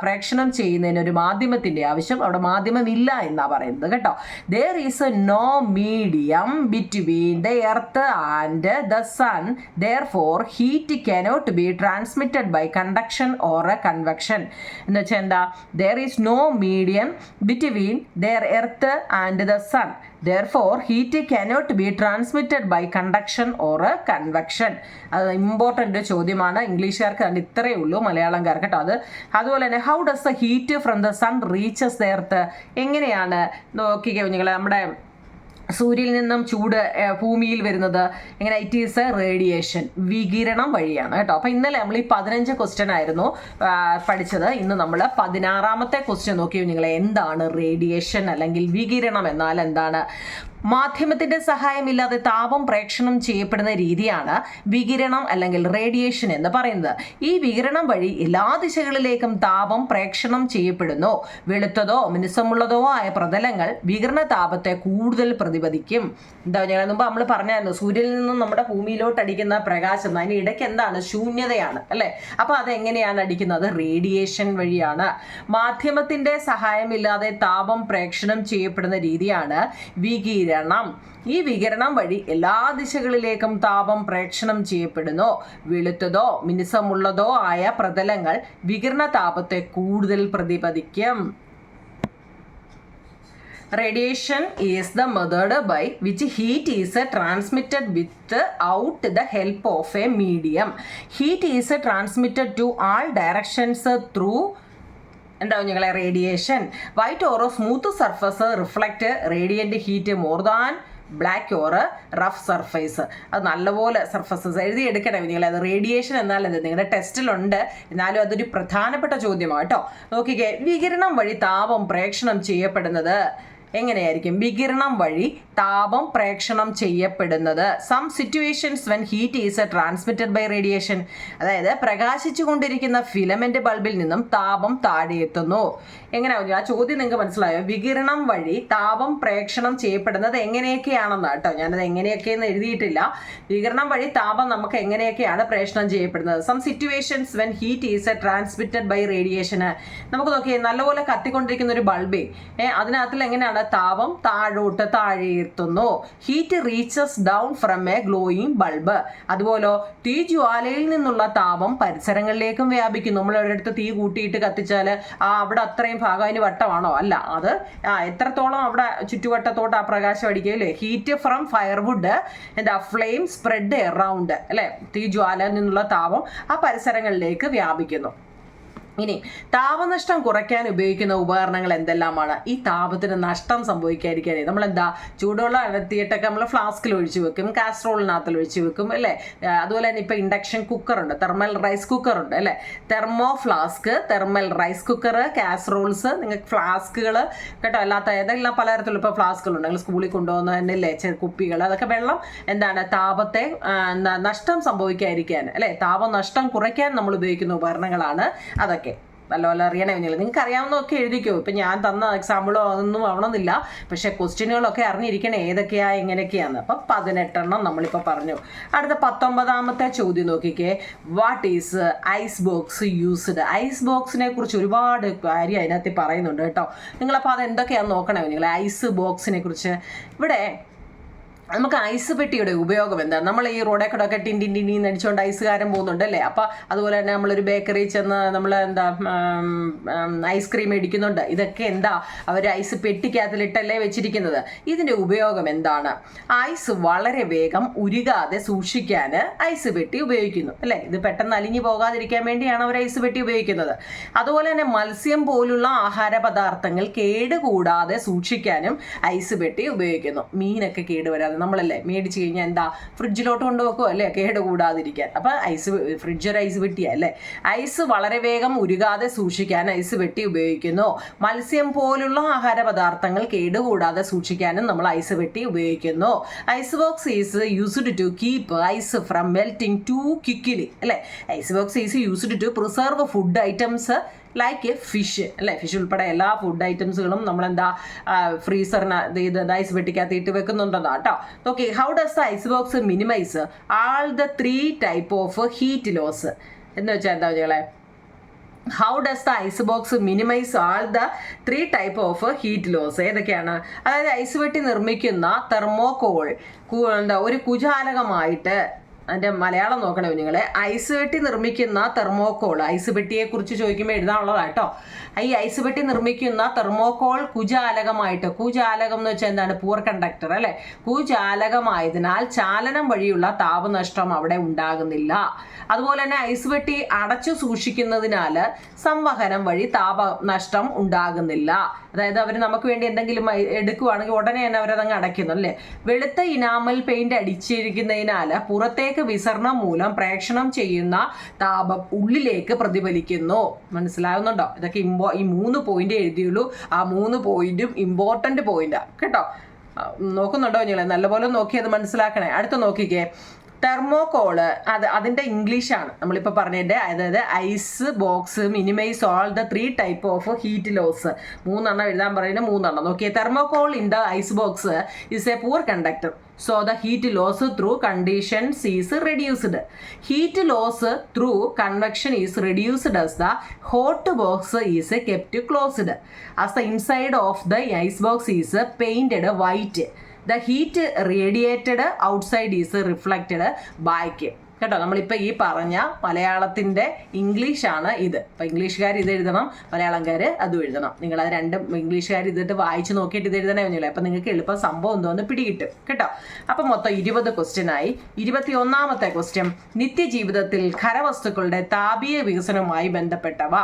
പ്രേക്ഷണം ചെയ്യുന്നതിന് ഒരു മാധ്യമത്തിന്റെ ആവശ്യം, അവിടെ മാധ്യമം ഇല്ല എന്നാ പറയുന്നത് കേട്ടോ. there is no medium between the earth and the sun, therefore heat cannot be transmitted by conduction or convection. എന്ന് വെച്ചാൽ എന്താ? there is no medium between their earth and the sun, therefore heat cannot be transmitted by conduction or convection. അത് important ചോദ്യമാണ്. ഇംഗ്ലീഷുകാർക്ക് ഇത്രയേ ഉള്ളൂ, മലയാളംകാർക്ക് കേട്ടോ. അതുപോലെ തന്നെ how does the heat from the sun reaches the earth? എങ്ങനെയാണ് നോക്കിക്കോ നിങ്ങൾ, നമ്മുടെ സൂര്യനിൽ നിന്നും ചൂട് ഭൂമിയിൽ വരുന്നത് എങ്ങനെ? ഇറ്റ് ഈസ് എ റേഡിയേഷൻ, വികിരണം വഴിയാണ് കേട്ടോ. അപ്പം ഇന്നലെ നമ്മൾ ഈ 15 ക്വസ്റ്റ്യൻ ആയിരുന്നു പഠിച്ചത്. ഇന്ന് നമ്മൾ 16ാമത്തെ ക്വസ്റ്റ്യൻ നോക്കിയോ നിങ്ങളെ, എന്താണ് റേഡിയേഷൻ അല്ലെങ്കിൽ വികിരണം എന്നാൽ എന്താണ്? മാധ്യമത്തിന്റെ സഹായമില്ലാതെ താപം പ്രേക്ഷണം ചെയ്യപ്പെടുന്ന രീതിയാണ് വികിരണം അല്ലെങ്കിൽ റേഡിയേഷൻ എന്ന് പറയുന്നത്. ഈ വികിരണം വഴി എല്ലാ ദിശകളിലേക്കും താപം പ്രേക്ഷണം ചെയ്യപ്പെടുന്നു. വെളുത്തതോ മിനുസമുള്ളതോ ആയ പ്രതലങ്ങൾ വികിരണ താപത്തെ കൂടുതൽ പ്രതിപദിക്കും. എന്താ ഞാൻ മുമ്പ് നമ്മൾ പറഞ്ഞായിരുന്നു, സൂര്യനിൽ നിന്നും നമ്മുടെ ഭൂമിയിലോട്ട് അടിക്കുന്ന പ്രകാശം അതിന് ഇടയ്ക്ക് എന്താണ്? ശൂന്യതയാണ് അല്ലേ? അപ്പൊ അതെങ്ങനെയാണ് അടിക്കുന്നത്? റേഡിയേഷൻ വഴിയാണ്. മാധ്യമത്തിന്റെ സഹായമില്ലാതെ താപം പ്രേക്ഷണം ചെയ്യപ്പെടുന്ന രീതിയാണ് വികിരണം വികിരണം. ഈ വികിരണം വഴി എല്ലാ ദിശകളിലേക്കും താപം പ്രേക്ഷണം ചെയ്യപ്പെടുന്നു. വെളുത്തതോ മിനുസമുള്ളതോ ആയ പ്രതലങ്ങൾ വികിരണ താപത്തെ കൂടുതൽ പ്രതിപദിക്കും. Radiation is the method by which heat is transmitted without the help of a medium. Heat is transmitted to all directions through എന്താവും ഞങ്ങളെ radiation. White or smooth surface reflect radiant heat more than black or rough surface. അത് നല്ലപോലെ surfaces എഴുതിയെടുക്കണം നിങ്ങൾ. അത് radiation എന്നാൽ എന്ത് നിങ്ങളുടെ ടെസ്റ്റിലുണ്ട്, എന്നാലും അതൊരു പ്രധാനപ്പെട്ട ചോദ്യമാണ് കേട്ടോ. നോക്കിക്കേ, വികിരണം വഴി താപം പ്രേക്ഷണം ചെയ്യപ്പെടുന്നത് എങ്ങനെയായിരിക്കും? വികിരണം വഴി താപം പ്രേക്ഷണം ചെയ്യപ്പെടുന്നത് some situations when heat is transmitted by radiation. അതായത് പ്രകാശിച്ചു കൊണ്ടിരിക്കുന്ന ഫിലമെന്റ് ബൾബിൽ നിന്നും താപം താഴെ എത്തുന്നു. എങ്ങനെയാവും? ആ ചോദ്യം നിങ്ങൾക്ക് മനസ്സിലായോ? വികിരണം വഴി താപം പ്രേക്ഷണം ചെയ്യപ്പെടുന്നത് എങ്ങനെയൊക്കെയാണെന്ന് കേട്ടോ. ഞാനത് എങ്ങനെയൊക്കെയെന്ന് എഴുതിയിട്ടില്ല. വികിരണം വഴി താപം നമുക്ക് എങ്ങനെയൊക്കെയാണ് പ്രേക്ഷണം ചെയ്യപ്പെടുന്നത്. Some situations when heat is transmitted by radiation. നമുക്ക് നോക്കിയേ, നല്ലപോലെ കത്തിക്കൊണ്ടിരിക്കുന്ന ഒരു ബൾബേ അതിനകത്തിൽ എങ്ങനെയാണ് താപം താഴോട്ട് താഴെ എത്തുന്നു. Heat reaches down from A glowing bulb. അതുപോലെ തീജ്വാലയിൽ നിന്നുള്ള താപം പരിസരങ്ങളിലേക്കും വ്യാപിക്കുന്നു. നമ്മൾ ഒരിടത്ത് തീ കൂട്ടിയിട്ട് കത്തിച്ചാൽ അവിടെ അത്രയും ഭാഗം അതിന് വട്ടമാണോ? അല്ല, അത് എത്രത്തോളം അവിടെ ചുറ്റുവട്ടത്തോട്ട് ആ പ്രകാശം അടിക്കുകയല്ലേ. Heat from firewood flame spread around അല്ലെ. തീജ്വാലയിൽ നിന്നുള്ള താപം ആ പരിസരങ്ങളിലേക്ക് വ്യാപിക്കുന്നു. ഇനി താപനഷ്ടം കുറയ്ക്കാൻ ഉപയോഗിക്കുന്ന ഉപകരണങ്ങൾ എന്തെല്ലാമാണ്? ഈ താപത്തിന് നഷ്ടം സംഭവിക്കാതിരിക്കാനേ നമ്മളെന്താ ചൂടുവെള്ളം അടർത്തിയിട്ടൊക്കെ നമ്മൾ ഫ്ലാസ്കിൽ ഒഴിച്ചു വെക്കും, കാസ്ട്രോളിനകത്തിൽ ഒഴിച്ചു വെക്കും അല്ലേ. അതുപോലെ തന്നെ ഇപ്പം ഇൻഡക്ഷൻ കുക്കറുണ്ട്, തെർമൽ റൈസ് കുക്കറുണ്ട് അല്ലേ. Thermo flask, thermal rice cooker, casseroles, നിങ്ങൾക്ക് ഫ്ലാസ്കുകൾ കേട്ടോ. അല്ലാത്ത ഏതെല്ലാം പലതരത്തിലുള്ള ഇപ്പോൾ ഫ്ലാസ്കുകളുണ്ട്. നിങ്ങൾ സ്കൂളിൽ കൊണ്ടുപോകുന്ന തന്നെയല്ലേ കുപ്പികൾ. അതൊക്കെ വെള്ളം എന്താണ് താപത്തെ നഷ്ടം സംഭവിക്കാതിരിക്കാൻ അല്ലേ, താപനഷ്ടം കുറയ്ക്കാൻ നമ്മൾ ഉപയോഗിക്കുന്ന ഉപകരണങ്ങളാണ് അതൊക്കെ. നല്ലപോലെ അറിയണേ കുഞ്ഞുങ്ങൾ. നിങ്ങൾക്ക് അറിയാവുന്നതൊക്കെ എഴുതിക്കോ. ഇപ്പം ഞാൻ തന്ന എക്സാമ്പിളോ അതൊന്നും ആവണമെന്നില്ല, പക്ഷെ ക്വസ്റ്റ്യനുകളൊക്കെ അറിഞ്ഞിരിക്കണേ ഏതൊക്കെയാ എങ്ങനെയൊക്കെയാന്ന്. അപ്പം 18 നമ്മളിപ്പോൾ പറഞ്ഞു. അടുത്ത 19ാമത്തെ ചോദ്യം നോക്കിക്കേ. What is ice box used? Ice ബോക്സിനെ കുറിച്ച് ഒരുപാട് കാര്യം അതിനകത്ത് പറയുന്നുണ്ട് കേട്ടോ. നിങ്ങളപ്പോൾ അത് എന്തൊക്കെയാണെന്ന് നോക്കണേ കുഞ്ഞുങ്ങൾ. ഐസ് ബോക്സിനെ കുറിച്ച് ഇവിടെ നമുക്ക് ഐസ് പെട്ടിയുടെ ഉപയോഗം എന്താണ്? നമ്മൾ ഈ റോഡേ കൂടെ ഒക്കെ ടിൻഡിൻ അടിച്ചുകൊണ്ട് ഐസുകാരൻ പോകുന്നുണ്ട് അല്ലേ. അപ്പം അതുപോലെ തന്നെ നമ്മളൊരു ബേക്കറി ചെന്ന് നമ്മൾ എന്താ ഐസ്ക്രീം മേടിക്കുന്നുണ്ട്. ഇതൊക്കെ എന്താ അവർ ഐസ് പെട്ടിക്കകത്തിലിട്ടല്ലേ വെച്ചിരിക്കുന്നത്. ഇതിൻ്റെ ഉപയോഗം എന്താണ്? ഐസ് വളരെ വേഗം ഉരുകാതെ സൂക്ഷിക്കാൻ ഐസ് പെട്ടി ഉപയോഗിക്കുന്നു അല്ലേ. ഇത് പെട്ടെന്ന് അലിഞ്ഞു പോകാതിരിക്കാൻ വേണ്ടിയാണ് അവർ ഐസ് പെട്ടി ഉപയോഗിക്കുന്നത്. അതുപോലെ തന്നെ മത്സ്യം പോലുള്ള ആഹാര പദാർത്ഥങ്ങൾ കേടുകൂടാതെ സൂക്ഷിക്കാനും ഐസ് പെട്ടി ഉപയോഗിക്കുന്നു. മീനൊക്കെ കേടുവരാതെ നമ്മളല്ലേ മേടിച്ച് കഴിഞ്ഞാൽ എന്താ ഫ്രിഡ്ജിലോട്ട് കൊണ്ടുവെക്കുക അല്ലേ, കേടുകൂടാതിരിക്കാൻ. അപ്പം ഫ്രിഡ്ജ് ഒരു ഐസ് പെട്ടിയാ അല്ലേ. ഐസ് വളരെ വേഗം ഉരുകാതെ സൂക്ഷിക്കാൻ ഐസ് പെട്ടി ഉപയോഗിക്കുന്നു. മത്സ്യം പോലുള്ള ആഹാര പദാർത്ഥങ്ങൾ കേടുകൂടാതെ സൂക്ഷിക്കാനും നമ്മൾ ഐസ് പെട്ടി ഉപയോഗിക്കുന്നു. Ice box is used to keep ice from melting too quickly അല്ലേ. Ice box is used to preserve food items like fish അല്ലേ. ഫിഷ് ഉൾപ്പെടെ എല്ലാ ഫുഡ് ഐറ്റംസുകളും നമ്മളെന്താ ഫ്രീസറിന് ഐസ് പെട്ടിക്കകത്തിട്ട് വെക്കുന്നുണ്ടെന്നാ കേട്ടോ. Okay, how does the ice box minimise all the 3 type of heat loss എന്ന് വെച്ചാൽ എന്താ നിങ്ങളെ? How does the ice box minimise all the 3 type of heat loss? ഏതൊക്കെയാണ്? അതായത് ഐസ് പെട്ടി നിർമ്മിക്കുന്ന തെർമോകോൾ ഒരു കുചാലകമായിട്ട്, അതിൻ്റെ മലയാളം നോക്കണേ കുഞ്ഞുങ്ങളെ. ഐസ് പെട്ടി നിർമ്മിക്കുന്ന തെർമോകോൾ, ഐസ് പെട്ടിയെ കുറിച്ച് ചോദിക്കുമ്പോൾ എഴുതാനുള്ളതാട്ടോ. ഈ ഐസ് പെട്ടി നിർമ്മിക്കുന്ന തെർമോകോൾ കുചാലകമായിട്ട്, കുചാലകം എന്ന് വെച്ചാൽ എന്താണ്? പൂർ കണ്ടക്ടർ അല്ലെ. കുചാലകമായതിനാൽ ചാലനം വഴിയുള്ള താപനഷ്ടം അവിടെ ഉണ്ടാകുന്നില്ല. അതുപോലെ തന്നെ ഐസ് പെട്ടി അടച്ചു സൂക്ഷിക്കുന്നതിനാൽ സംവഹനം വഴി താപനഷ്ടം ഉണ്ടാകുന്നില്ല. അതായത് അവർ നമുക്ക് വേണ്ടി എന്തെങ്കിലും എടുക്കുവാണെങ്കിൽ ഉടനെ തന്നെ അവരതങ്ങ് അടയ്ക്കുന്നു അല്ലേ. വെളുത്ത ഇനാമൽ പെയിന്റ് അടിച്ചിരിക്കുന്നതിനാൽ പുറത്തേക്ക് വിസരണം മൂലം പ്രേക്ഷണം ചെയ്യുന്ന താപം ഉള്ളിലേക്ക് പ്രതിഫലിക്കുന്നു. മനസ്സിലാകുന്നുണ്ടോ? ഇതൊക്കെ ഈ 3 പോയിന്റ് എഴുതിയുള്ളൂ. ആ 3 പോയിന്റും ഇമ്പോർട്ടന്റ് പോയിന്റാ കേട്ടോ. നോക്കുന്നുണ്ടോ നിങ്ങളെ? നല്ലപോലെ നോക്കി അത് മനസ്സിലാക്കണേ. അടുത്ത നോക്കിക്കേ, തെർമോകോള് അതിൻ്റെ ഇംഗ്ലീഷാണ് നമ്മളിപ്പോൾ പറഞ്ഞതിൻ്റെ. അതായത് ice box minimise all the 3 type of heat loss. 3 എഴുതാൻ പറയുന്നത് 3. നോക്കിയേ, thermocol in the ice box is a poor conductor, so the heat loss through conditions is reduced. Heat loss through convection is reduced as the hot box is kept closed. As the inside of the ice box is painted white, the heat radiated outside is reflected back. കേട്ടോ, നമ്മളിപ്പോൾ ഈ പറഞ്ഞ മലയാളത്തിൻ്റെ ഇംഗ്ലീഷാണ് ഇത്. അപ്പോൾ ഇംഗ്ലീഷുകാർ ഇത് എഴുതണം, മലയാളംകാർ അതും എഴുതണം. നിങ്ങളത് രണ്ടും ഇംഗ്ലീഷുകാർ ഇതിട്ട് വായിച്ച് നോക്കിയിട്ട് ഇത് എഴുതണേ ഒന്നുമില്ല. അപ്പം നിങ്ങൾക്ക് എളുപ്പം സംഭവം എന്തോന്ന് പിടികിട്ടും കേട്ടോ. അപ്പം മൊത്തം 20 ക്വസ്റ്റ്യനായി. 21ാമത്തെ ക്വസ്റ്റ്യൻ, നിത്യജീവിതത്തിൽ ഖരവസ്തുക്കളുടെ താപീയ വികസനവുമായി ബന്ധപ്പെട്ടവ.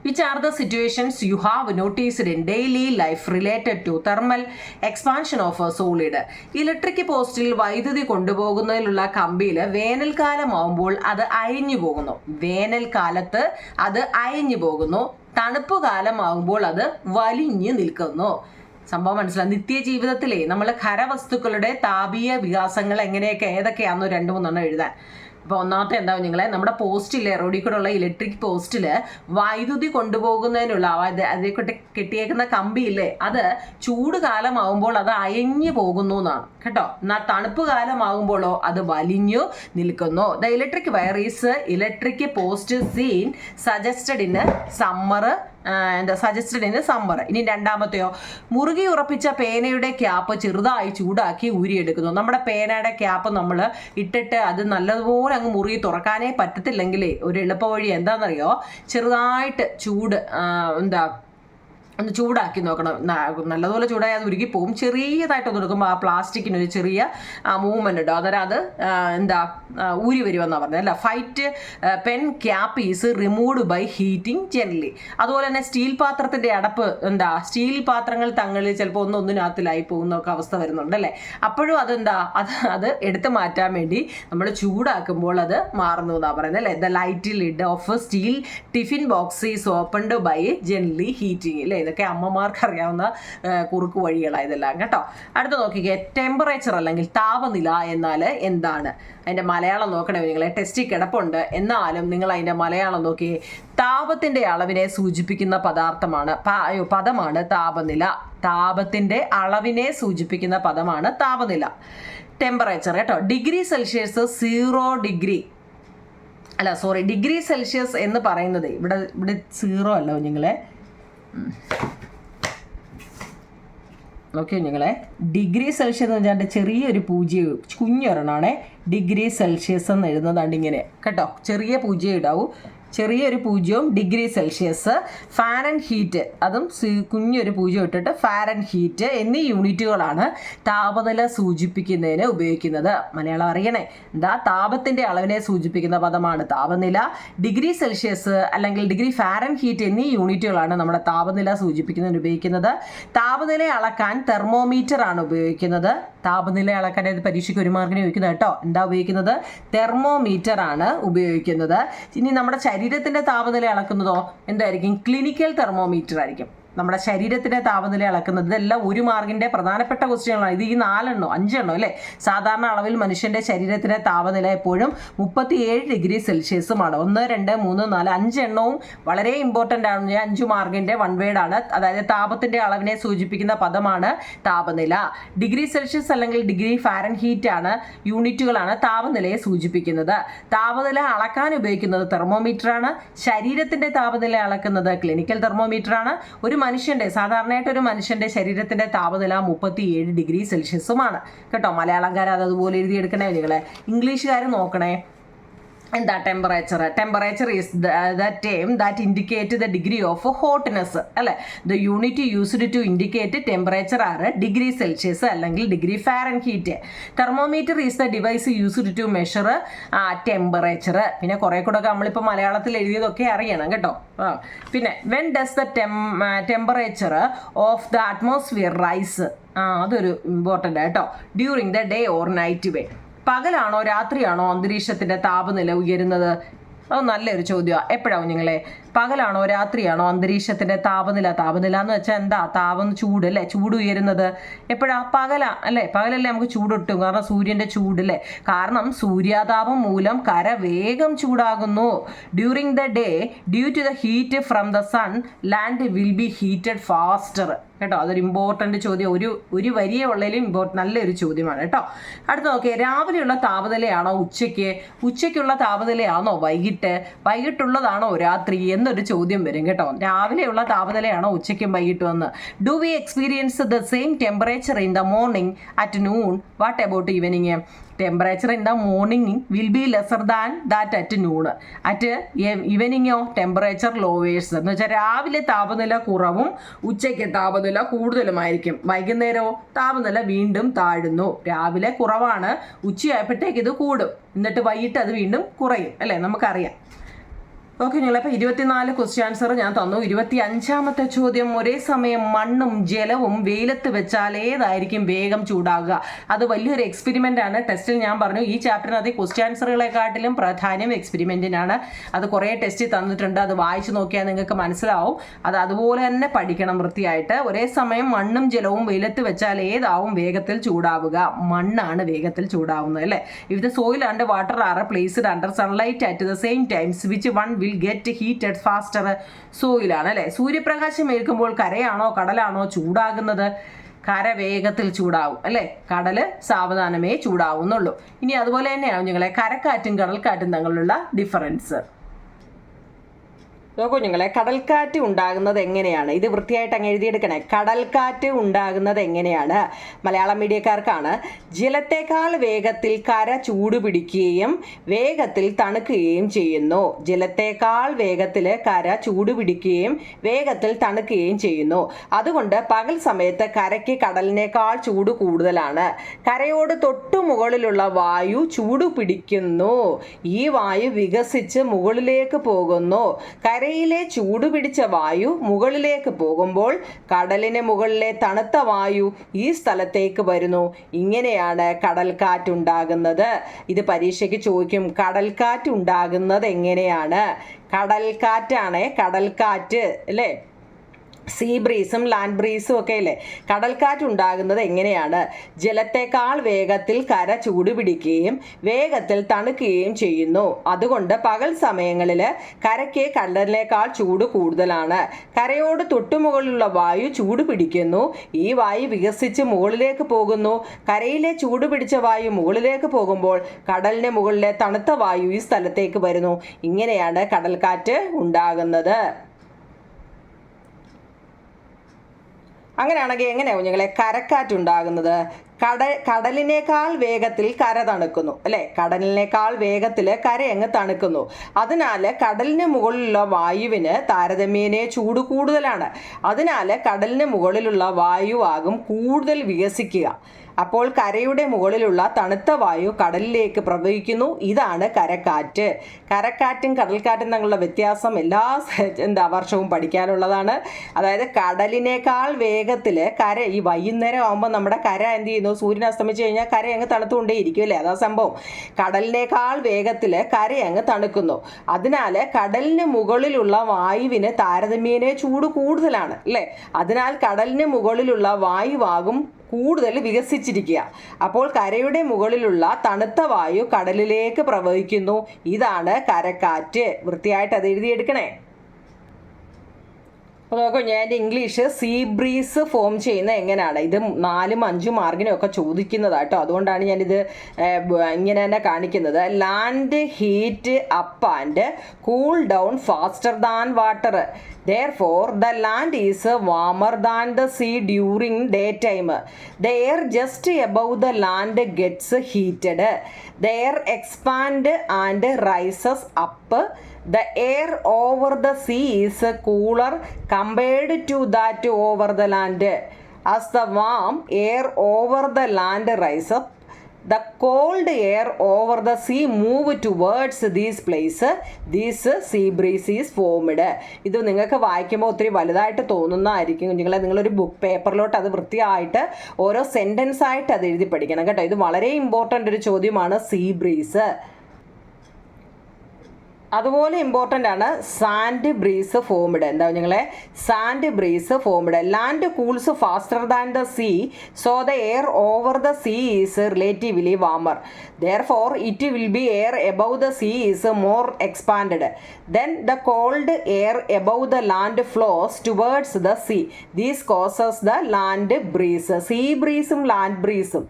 Which are the situations you have noticed in daily life related to thermal expansion of a solid? Electric പോസ്റ്റിൽ വൈദ്യുതി കൊണ്ടുപോകുന്നതിലുള്ള കമ്പിയിൽ വേനൽക്കാലമാവുമ്പോൾ അത് അയഞ്ഞു പോകുന്നു. വേനൽക്കാലത്ത് അത് അയഞ്ഞു പോകുന്നു. തണുപ്പ് കാലമാകുമ്പോൾ അത് വലിഞ്ഞു നിൽക്കുന്നു. സംഭവം മനസ്സിലാവും. നിത്യജീവിതത്തിലെ നമ്മൾ ഖരവസ്തുക്കളുടെ താപീയ വികാസങ്ങൾ എങ്ങനെയൊക്കെ ഏതൊക്കെയാണെന്നോ 2-3 എഴുതാൻ. അപ്പോൾ ഒന്നാമത്തെ എന്താവും നിങ്ങളെ, നമ്മുടെ പോസ്റ്റിൽ റോഡിൽ കൂടെ ഉള്ള ഇലക്ട്രിക് പോസ്റ്റിൽ വൈദ്യുതി കൊണ്ടുപോകുന്നതിനുള്ള അതേ കെട്ടിയേക്കുന്ന കമ്പിയില്ലേ, അത് ചൂട് കാലമാകുമ്പോൾ അത് അയഞ്ഞു പോകുന്നു എന്നാണ് കേട്ടോ. എന്നാൽ തണുപ്പ് കാലമാകുമ്പോഴോ അത് വലിഞ്ഞു നിൽക്കുന്നു. The electric wire is electric post seen suggested in summer suggested in summer. ഇനി രണ്ടാമത്തെയോ, മുറുകി ഉറപ്പിച്ച പേനയുടെ ക്യാപ്പ് ചെറുതായി ചൂടാക്കി ഊരിയെടുക്കുന്നു. നമ്മുടെ പേനയുടെ ക്യാപ്പ് നമ്മൾ ഇട്ടിട്ട് അത് നല്ലതുപോലെ അങ്ങ് മുറുകി തുറക്കാനേ പറ്റത്തില്ലെങ്കിലേ ഒരു എളുപ്പ വഴി എന്താണെന്നറിയോ, ചെറുതായിട്ട് ഒന്ന് ചൂടാക്കി നോക്കണം. നല്ലതുപോലെ ചൂടായി അത് ഉരുകി പോകും. ചെറിയതായിട്ടൊന്ന് എടുക്കുമ്പോൾ ആ പ്ലാസ്റ്റിക്കിനൊരു ചെറിയ മൂവ്മെൻ്റ് ഉണ്ടോ, അന്നേരം അത് ഊരി വരുമെന്നാണ് പറഞ്ഞത് അല്ല. Fight pen cap is removed by heating generally. അതുപോലെ തന്നെ സ്റ്റീൽ പാത്രത്തിൻ്റെ അടപ്പ് സ്റ്റീൽ പാത്രങ്ങൾ തങ്ങളിൽ ചിലപ്പോൾ ഒന്നിനകത്തിലായി പോകുന്നൊക്കെ അവസ്ഥ വരുന്നുണ്ട് അല്ലേ. അപ്പോഴും അത് എടുത്തു മാറ്റാൻ വേണ്ടി നമ്മൾ ചൂടാക്കുമ്പോൾ അത് മാറുന്നു എന്നാണ് പറയുന്നത് അല്ലേ. The light lid of steel tiffin box is opened by generally heating അല്ലേ. ഇതൊക്കെ അമ്മമാർക്ക് അറിയാവുന്ന കുറുക്ക് വഴികളാണ് ഇതെല്ലാം കേട്ടോ. അടുത്ത നോക്കിക്കേ, ടെമ്പറേച്ചർ അല്ലെങ്കിൽ താപനില എന്നാൽ എന്താണ്? അതിൻ്റെ മലയാളം നോക്കണേ നിങ്ങളെ, ടെസ്റ്റിൽ കിടപ്പുണ്ട്. എന്നാലും നിങ്ങൾ അതിൻ്റെ മലയാളം നോക്കിയേ. താപത്തിൻ്റെ അളവിനെ സൂചിപ്പിക്കുന്ന പദമാണ് താപനില. താപത്തിൻ്റെ അളവിനെ സൂചിപ്പിക്കുന്ന പദമാണ് താപനില. ടെമ്പറേച്ചർ കേട്ടോ. Degree Celsius 0 degree degree Celsius എന്ന് പറയുന്നത് ഇവിടെ 0 അല്ലോ നിങ്ങളെ. ഓക്കെ നിങ്ങളെ, ഡിഗ്രി സെൽഷ്യസ് എന്ന് വെച്ചാൽ ചെറിയൊരു പൂജ്യം കുഞ്ഞൊരെണ്ണാണേ. ഡിഗ്രി സെൽഷ്യസ് എന്ന് എഴുതുന്നതാണ്ട് ഇങ്ങനെ കേട്ടോ, ചെറിയ പൂജ്യം ഇടാവൂ, ചെറിയൊരു പൂജ്യവും ഡിഗ്രി സെൽഷ്യസ്. ഫാരൻ ഹീറ്റ് അതും കുഞ്ഞൊരു പൂജ്യം ഇട്ടിട്ട് ഫാരൻ ഹീറ്റ് എന്നീ യൂണിറ്റുകളാണ് താപനില സൂചിപ്പിക്കുന്നതിന് ഉപയോഗിക്കുന്നത്. മലയാളം അറിയണേ. താപത്തിൻ്റെ അളവിനെ സൂചിപ്പിക്കുന്ന പദമാണ് താപനില. ഡിഗ്രി സെൽഷ്യസ് അല്ലെങ്കിൽ ഡിഗ്രി ഫാരൻ ഹീറ്റ് എന്നീ യൂണിറ്റുകളാണ് നമ്മുടെ താപനില സൂചിപ്പിക്കുന്നതിന് ഉപയോഗിക്കുന്നത്. താപനില അളക്കാൻ തെർമോമീറ്റർ ആണ് ഉപയോഗിക്കുന്നത്. താപനില അളക്കാൻ പരീക്ഷയ്ക്ക് 1 മാർക്കിന് ഉപയോഗിക്കുന്നത് കേട്ടോ. എന്താ ഉപയോഗിക്കുന്നത്? തെർമോമീറ്റർ ആണ് ഉപയോഗിക്കുന്നത്. ഇനി നമ്മുടെ ശരീരത്തിന്റെ താപനില അളക്കുന്നതോ എന്തായിരിക്കും? ക്ലിനിക്കൽ തെർമോമീറ്റർ ആയിരിക്കും. നമ്മുടെ ശരീരത്തിന്റെ താപനില അളക്കുന്നത് ഇതെല്ലാം 1 മാർക്കിന്റെ പ്രധാനപ്പെട്ട ക്വസ്റ്റ്യനുകളാണ്. ഇത് ഈ 5 അല്ലേ. സാധാരണ അളവിൽ മനുഷ്യന്റെ ശരീരത്തിന്റെ താപനില എപ്പോഴും 37 ഡിഗ്രി സെൽഷ്യസുമാണ്. 1, 2, 3, 4, 5 എണ്ണവും വളരെ ഇമ്പോർട്ടൻ്റ് ആണ്. 5 മാർക്കിന്റെ 1 വേർഡ് ആണ്. അതായത് താപത്തിന്റെ അളവിനെ സൂചിപ്പിക്കുന്ന പദമാണ് താപനില. ഡിഗ്രി സെൽഷ്യസ് അല്ലെങ്കിൽ ഡിഗ്രി ഫാരൻ ഹീറ്റ് ആണ് യൂണിറ്റുകളാണ് താപനിലയെ സൂചിപ്പിക്കുന്നത്. താപനില അളക്കാൻ ഉപയോഗിക്കുന്നത് തെർമോമീറ്റർ ആണ്. ശരീരത്തിന്റെ താപനില അളക്കുന്നത് ക്ലിനിക്കൽ തെർമോമീറ്റർ ആണ്. സാധാരണയായിട്ട് ഒരു മനുഷ്യന്റെ ശരീരത്തിന്റെ താപനില 37 ഡിഗ്രി സെൽഷ്യസുമാണ് കേട്ടോ. മലയാളംകാർ അതുപോലെ എഴുതിയെടുക്കണേ നിങ്ങളെ. ഇംഗ്ലീഷുകാർ നോക്കണേ. എന്താ temperature? Temperature is the term that indicate the degree of hotness അല്ലേ. The unit used to indicate temperature ആണ് ഡിഗ്രി സെൽഷ്യസ് അല്ലെങ്കിൽ degree Fahrenheit. Thermometer is the device used to measure temperature. പിന്നെ കുറേ കൂടെ ഒക്കെ നമ്മളിപ്പോൾ മലയാളത്തിൽ എഴുതിയതൊക്കെ അറിയണം കേട്ടോ. പിന്നെ when does the temperature of the atmosphere rise? അതൊരു ഇമ്പോർട്ടൻ്റ് കേട്ടോ. During the day or night way? പകലാണോ രാത്രിയാണോ അന്തരീക്ഷത്തിന്റെ താപനില ഉയരുന്നത്? അത് നല്ലൊരു ചോദ്യമാണ്. എപ്പോഴാവും നിങ്ങളെ? പകലാണോ രാത്രിയാണോ അന്തരീക്ഷത്തിന്റെ താപനില എന്ന് വെച്ചാൽ എന്താ? ചൂട് അല്ലേ. ചൂട് ഉയരുന്നത് എപ്പോഴാ? അല്ലേ. പകലല്ലേ നമുക്ക് ചൂട് കിട്ടും. കാരണം സൂര്യന്റെ ചൂട് അല്ലേ. കാരണം സൂര്യാതാപം മൂലം കര വേഗം ചൂടാകുന്നു. During the day due to the heat from the sun land will be heated faster കേട്ടോ. അതൊരു ഇമ്പോർട്ടൻ്റ് ചോദ്യം. ഒരു വരിയെ ഉള്ളതിലും നല്ലൊരു ചോദ്യമാണ് കേട്ടോ. അടുത്ത നോക്കിയേ, രാവിലെയുള്ള താപനിലയാണോ ഉച്ചയ്ക്കുള്ള താപനിലയാണോ വൈകിട്ടുള്ളതാണോ രാത്രി എന്നൊരു ചോദ്യം വരും കേട്ടോ. രാവിലെയുള്ള താപനിലയാണോ ഉച്ചയ്ക്കും വൈകിട്ടും എന്ന്. Do we experience the same temperature in the morning at noon? What about evening? Temperature in the morning will be lesser than that at noon. At ഈവനിങ്ങോ ടെമ്പറേച്ചർ ലോവേഴ്സ്. എന്ന് വെച്ചാൽ രാവിലെ താപനില കുറവും ഉച്ചയ്ക്ക് താപനില കൂടുതലുമായിരിക്കും. വൈകുന്നേരമോ താപനില വീണ്ടും താഴുന്നു. രാവിലെ കുറവാണ്, ഉച്ചയായപ്പോഴത്തേക്ക് ഇത് കൂടും, എന്നിട്ട് വൈകിട്ട് അത് വീണ്ടും കുറയും, അല്ലേ? നമുക്കറിയാം. ഓക്കെ ഞങ്ങളപ്പോൾ 24 ക്വസ്റ്റ്യൻ ആൻസർ ഞാൻ തന്നു. 25ാമത്തെ ചോദ്യം, ഒരേ സമയം മണ്ണും ജലവും വെയിലത്ത് വെച്ചാൽ ഏതായിരിക്കും വേഗം ചൂടാകുക? അത് വലിയൊരു എക്സ്പെരിമെൻ്റ് ആണ്. ടെസ്റ്റിൽ ഞാൻ പറഞ്ഞു ഈ ചാപ്റ്ററിനകത്ത് ക്വസ്റ്റ്യൻ ആൻസറുകളെക്കാട്ടിലും പ്രാധാന്യം എക്സ്പെരിമെൻറ്റിനാണ്. അത് കുറേ ടെസ്റ്റ് തന്നിട്ടുണ്ട്, അത് വായിച്ചു നോക്കിയാൽ നിങ്ങൾക്ക് മനസ്സിലാവും. അത് അതുപോലെ തന്നെ പഠിക്കണം വൃത്തിയായിട്ട്. ഒരേ സമയം മണ്ണും ജലവും വെയിലത്ത് വെച്ചാൽ ഏതാവും വേഗത്തിൽ ചൂടാവുക? മണ്ണാണ് വേഗത്തിൽ ചൂടാവുന്നത്, അല്ലേ? If the soil and water are placed under sunlight at the same times which one will get heated faster? സോയിലാണ്, അല്ലേ? സൂര്യപ്രകാശം ഏൽക്കുമ്പോൾ കരയാണോ കടലാണോ ചൂടാകുന്നത്? കര വേഗത്തിൽ ചൂടാവും, അല്ലേ? കടല് സാവധാനമേ ചൂടാവുന്നുള്ളൂ. ഇനി അതുപോലെ തന്നെയാണ് നിങ്ങളെ കരക്കാറ്റും കടൽക്കാറ്റും തമ്മിലുള്ള ഡിഫറൻസ്. നോക്കൂ നിങ്ങളെ, കടൽക്കാറ്റ് ഉണ്ടാകുന്നത് എങ്ങനെയാണ്? ഇത് വൃത്തിയായിട്ട് അങ്ങ് എഴുതിയെടുക്കണേ. കടൽക്കാറ്റ് ഉണ്ടാകുന്നത് എങ്ങനെയാണ്? മലയാളം മീഡിയക്കാർക്കാണ്. ജലത്തേക്കാൾ വേഗത്തിൽ കര ചൂടുപിടിക്കുകയും വേഗത്തിൽ തണുക്കുകയും ചെയ്യുന്നു. ജലത്തേക്കാൾ വേഗത്തിൽ കര ചൂടുപിടിക്കുകയും വേഗത്തിൽ തണുക്കുകയും ചെയ്യുന്നു. അതുകൊണ്ട് പകൽ സമയത്ത് കരയ്ക്ക് കടലിനേക്കാൾ ചൂട് കൂടുതലാണ്. കരയോട് തൊട്ടു മുകളിലുള്ള വായു ചൂട് പിടിക്കുന്നു. ഈ വായു വികസിച്ച് മുകളിലേക്ക് പോകുന്നു. കരയിലെ ചൂടുപിടിച്ച വായു മുകളിലേക്ക് പോകുമ്പോൾ കടലിന് മുകളിലെ തണുത്ത വായു ഈ സ്ഥലത്തേക്ക് വരുന്നു. ഇങ്ങനെയാണ് കടൽക്കാറ്റുണ്ടാകുന്നത്. ഇത് പരീക്ഷയ്ക്ക് ചോദിക്കും, കടൽക്കാറ്റ് ഉണ്ടാകുന്നത് എങ്ങനെയാണ്? കടൽക്കാറ്റാണ് കടൽക്കാറ്റ്, അല്ലേ? സീ ബ്രീസും ലാൻഡ് ബ്രീസും ഒക്കെ അല്ലേ? കടൽക്കാറ്റ് ഉണ്ടാകുന്നത് എങ്ങനെയാണ്? ജലത്തേക്കാൾ വേഗത്തിൽ കര ചൂടുപിടിക്കുകയും വേഗത്തിൽ തണുക്കുകയും ചെയ്യുന്നു. അതുകൊണ്ട് പകൽ സമയങ്ങളിൽ കരയ്ക്ക് കടലിനേക്കാൾ ചൂട് കൂടുതലാണ്. കരയോട് തൊട്ടുമുകളിലുള്ള വായു ചൂട് പിടിക്കുന്നു. ഈ വായു വികസിച്ച് മുകളിലേക്ക് പോകുന്നു. കരയിലെ ചൂട് പിടിച്ച വായു മുകളിലേക്ക് പോകുമ്പോൾ കടലിന് മുകളിലെ തണുത്ത വായു ഈ സ്ഥലത്തേക്ക് വരുന്നു. ഇങ്ങനെയാണ് കടൽക്കാറ്റ് ഉണ്ടാകുന്നത്. അങ്ങനെയാണെങ്കിൽ എങ്ങനെയാവും കുഞ്ഞുങ്ങളെ കരക്കാറ്റുണ്ടാകുന്നത്? കടലിനേക്കാൾ വേഗത്തിൽ കര തണുക്കുന്നു, അല്ലേ? കടലിനേക്കാൾ വേഗത്തിൽ കര അങ്ങ് തണുക്കുന്നു. അതിനാൽ കടലിന് മുകളിലുള്ള വായുവിന് താരതമ്യേന ചൂട് കൂടുതലാണ്. അതിനാൽ കടലിന് മുകളിലുള്ള വായുവാകും കൂടുതൽ വികസിക്കുക. അപ്പോൾ കരയുടെ മുകളിലുള്ള തണുത്ത വായു കടലിലേക്ക് പ്രവഹിക്കുന്നു. ഇതാണ് കരക്കാറ്റും കടൽക്കാറ്റും തമ്മിലുള്ള വ്യത്യാസം എല്ലാ വർഷവും പഠിക്കാനുള്ളതാണ്. അതായത് കടലിനേക്കാൾ വേഗത്തിൽ കര, ഈ വൈകുന്നേരം ആകുമ്പോൾ നമ്മുടെ കര എന്ത് ചെയ്യുന്നു? സൂര്യൻ അസ്തമിച്ച് കഴിഞ്ഞാൽ കര അങ്ങ് തണുത്തുകൊണ്ടേയിരിക്കും, അല്ലേ? അതാ സംഭവം. കടലിനേക്കാൾ വേഗത്തിൽ കര അങ്ങ് തണുക്കുന്നു. അതിനാൽ കടലിന് മുകളിലുള്ള വായുവിന് താരതമ്യേന ചൂട് കൂടുതലാണ്, അല്ലേ? അതിനാൽ കടലിന് മുകളിലുള്ള വായുവാകും കൂടുതൽ വികസിച്ചിരിക്കുക. അപ്പോൾ കരയുടെ മുകളിലുള്ള തണുത്ത വായു കടലിലേക്ക് പ്രവഹിക്കുന്നു. ഇതാണ് കരക്കാറ്റ്. വൃത്തിയായിട്ട് അത് എഴുതിയെടുക്കണേ. അപ്പോൾ നോക്കൂ, ഞാൻ ഇംഗ്ലീഷ് സീ ബ്രീസ് ഫോം ചെയ്യുന്നത് എങ്ങനെയാണ്? ഇത് 4, 5 മാർക്കിനും ഒക്കെ ചോദിക്കുന്നതാട്ടോ. അതുകൊണ്ടാണ് ഞാനിത് ഇങ്ങനെ തന്നെ കാണിക്കുന്നത്. Land heat up and cool down faster than water. Therefore, the land is warmer than the sea during daytime. The air just above the land gets heated. The air expands and rises up. The air over the sea is cooler compared to that over the land. As the warm air over the land rises up, the cold air over the sea move towards these places. This sea breeze is formed. ഇത് നിങ്ങൾക്ക് വായിക്കുമ്പോൾ ഒത്തിരി വലുതായിട്ട് തോന്നുന്നതായിരിക്കും. നിങ്ങളൊരു book പേപ്പറിലോട്ട് അത് വൃത്തിയായിട്ട് ഓരോ sentence ആയിട്ട് അത് എഴുതി പഠിക്കണം കേട്ടോ. ഇത് വളരെ ഇമ്പോർട്ടൻ്റ് ഒരു ചോദ്യമാണ് സീ ബ്രീസ്. അതുപോലെ ഇമ്പോർട്ടൻ്റ് ആണ് സാൻഡ് ബ്രീസ് ഫോംഡ്. എന്താ നിങ്ങളെ? Sand breeze formed. Land cools faster than the sea, so the air over the sea is relatively warmer. Therefore, it will be air above the sea is more expanded. Then the cold air above the land flows towards the sea. This causes the land breeze. Sea breeze ഉം land breeze ഉം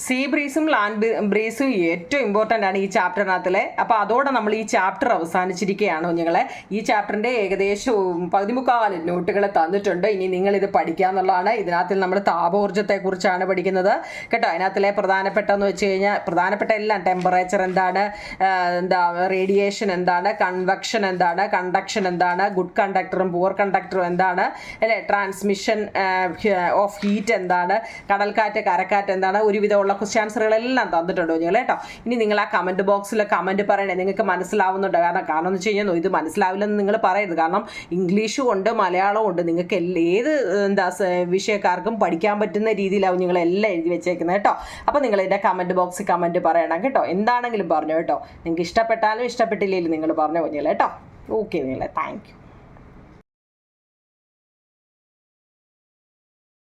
see ബ്രീസും land ബ്രീസും ഏറ്റവും important ആണ് ഈ ചാപ്റ്ററിനകത്തിലെ. അപ്പോൾ അതോടെ നമ്മൾ ഈ chapter അവസാനിച്ചിരിക്കുകയാണ് കുഞ്ഞുങ്ങളെ. ഈ ചാപ്റ്ററിൻ്റെ ഏകദേശം 14 നോട്ടുകൾ തന്നിട്ടുണ്ട്. ഇനി നിങ്ങളിത് പഠിക്കുക എന്നുള്ളതാണ്. ഇതിനകത്തിൽ നമ്മൾ താപോർജ്ജത്തെക്കുറിച്ചാണ് പഠിക്കുന്നത് കേട്ടോ. അതിനകത്തിലെ പ്രധാനപ്പെട്ടെന്ന് വെച്ച് കഴിഞ്ഞാൽ പ്രധാനപ്പെട്ട എല്ലാം ടെമ്പറേച്ചർ എന്താണ്, റേഡിയേഷൻ എന്താണ്, കൺവെക്ഷൻ എന്താണ്, കണ്ടക്ഷൻ എന്താണ്, ഗുഡ് കണ്ടക്ടറും പുവർ കണ്ടക്ടറും എന്താണ്, അല്ലേ, ട്രാൻസ്മിഷൻ ഓഫ് ഹീറ്റ് എന്താണ്, കടൽക്കാറ്റ് കരക്കാറ്റ് എന്താണ്, ഒരുവിധമുള്ള ക്വസ്റ്റ്യൻ ആൻസറുകളെല്ലാം തന്നിട്ടുണ്ട് കുഞ്ഞുങ്ങളെ കേട്ടോ. ഇനി നിങ്ങൾ ആ കമൻറ്റ് ബോക്സിൽ കമൻറ്റ് പറയണേ നിങ്ങൾക്ക് മനസ്സിലാവുന്നുണ്ട്. കാരണം എന്ന് വെച്ച് കഴിഞ്ഞാൽ ഇത് മനസ്സിലാവില്ലെന്ന് നിങ്ങൾ പറയരുത്. കാരണം ഇംഗ്ലീഷും ഉണ്ട് മലയാളവും ഉണ്ട്. നിങ്ങൾക്ക് ഏത് വിഷയക്കാർക്കും പഠിക്കാൻ പറ്റുന്ന രീതിയിലാവും നിങ്ങളെല്ലാം എഴുതി വെച്ചേക്കുന്നത് കേട്ടോ. അപ്പോൾ നിങ്ങൾ ഇതിൻ്റെ കമൻറ്റ് ബോക്സിൽ കമൻറ്റ് പറയണം കേട്ടോ. എന്താണെങ്കിലും പറഞ്ഞു കേട്ടോ. നിങ്ങൾക്ക് ഇഷ്ടപ്പെട്ടാലും ഇഷ്ടപ്പെട്ടില്ലെങ്കിലും നിങ്ങൾ പറഞ്ഞു കുഞ്ഞുങ്ങളെ കേട്ടോ. ഓക്കെ കുഞ്ഞുങ്ങളെ, താങ്ക് യു.